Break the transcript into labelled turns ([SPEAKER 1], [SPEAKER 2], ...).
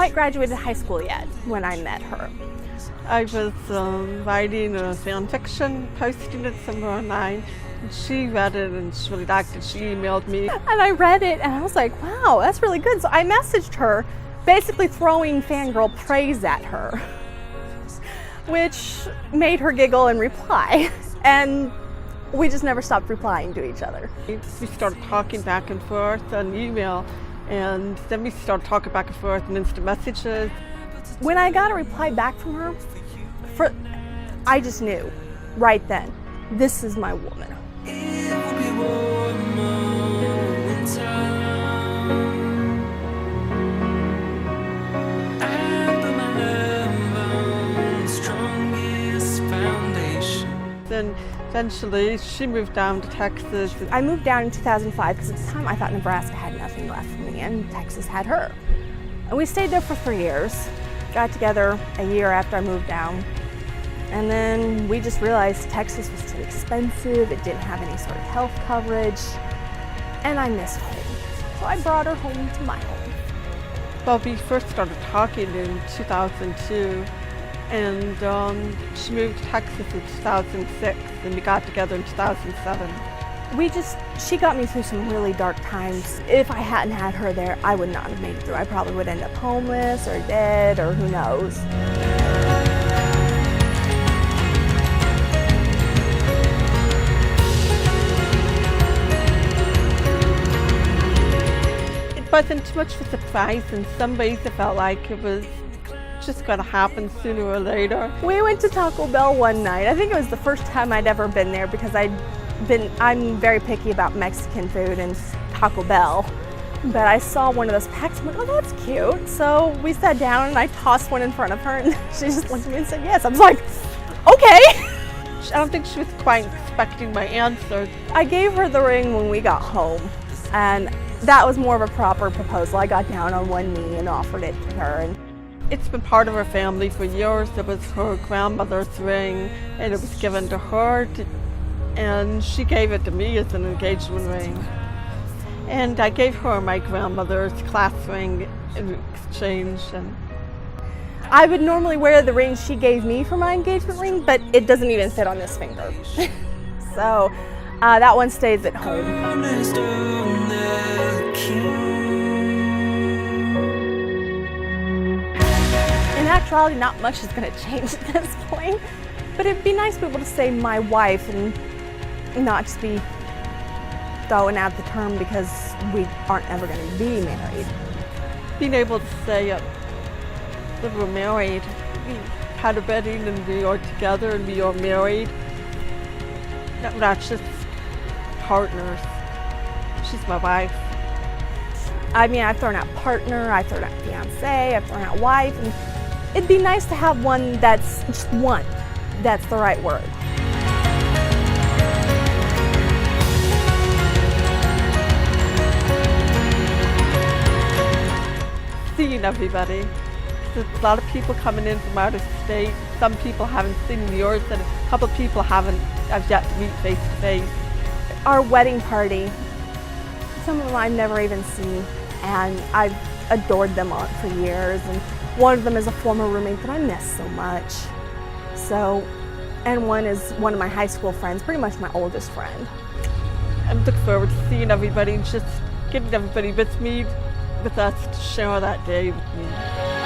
[SPEAKER 1] quite graduated high school yet when I met her.
[SPEAKER 2] I was writing a fan fiction, posting it somewhere online, and she read it and she really liked it. She emailed me.
[SPEAKER 1] And I read it and I was like, wow, that's really good. So I messaged her, basically throwing fangirl praise at her, which made her giggle and reply. And we just never stopped replying to each other.
[SPEAKER 2] We started talking back and forth on email, and then we started talking back and forth in instant messages.
[SPEAKER 1] When I got a reply back from her, I just knew right then, this is my woman.
[SPEAKER 2] Then eventually she moved down to Texas.
[SPEAKER 1] I moved down in 2005 because at the time I thought Nebraska had nothing left for me and Texas had her. And we stayed there for 3 years, got together a year after I moved down. And then we just realized Texas was too expensive, it didn't have any sort of health coverage, and I missed home. So I brought her home to my home.
[SPEAKER 2] Well, we first started talking in 2002. And she moved to Texas in 2006, and we got together in 2007.
[SPEAKER 1] She got me through some really dark times. If I hadn't had her there, I would not have made it through. I probably would end up homeless or dead or who knows.
[SPEAKER 2] It wasn't too much of a surprise. In some ways it felt like it was just going to happen sooner or later.
[SPEAKER 1] We went to Taco Bell one night. I think it was the first time I'd ever been there because I'm very picky about Mexican food and Taco Bell. But I saw one of those packs, I'm like, oh, that's cute. So we sat down and I tossed one in front of her and she just looked at me and said yes. I was like, okay.
[SPEAKER 2] I don't think she was quite expecting my answer.
[SPEAKER 1] I gave her the ring when we got home, and that was more of a proper proposal. I got down on one knee and offered it to her. And
[SPEAKER 2] it's been part of her family for years. It was her grandmother's ring, and it was given to her, and she gave it to me as an engagement ring. And I gave her my grandmother's class ring in exchange. And
[SPEAKER 1] I would normally wear the ring she gave me for my engagement ring, but it doesn't even fit on this finger. So that one stays at home. In actuality, not much is going to change at this point, but it'd be nice to be able to say my wife and not just be throwing out the term because we aren't ever going to be married.
[SPEAKER 2] Being able to say that we're married, we had a wedding and we are together and we are married, not just partners. She's my wife.
[SPEAKER 1] I mean, I've thrown out partner, I've thrown out fiance, I've thrown out wife, and it'd be nice to have one that's just one. That's the right word.
[SPEAKER 2] Seeing everybody. There's a lot of people coming in from out of state. Some people haven't seen yours, and a couple of people have yet to meet face to face.
[SPEAKER 1] Our wedding party, some of them I've never even seen, and I've adored them for years. And one of them is a former roommate that I miss so much. And one is one of my high school friends, pretty much my oldest friend.
[SPEAKER 2] I'm looking forward to seeing everybody and just getting everybody with us to share that day with me.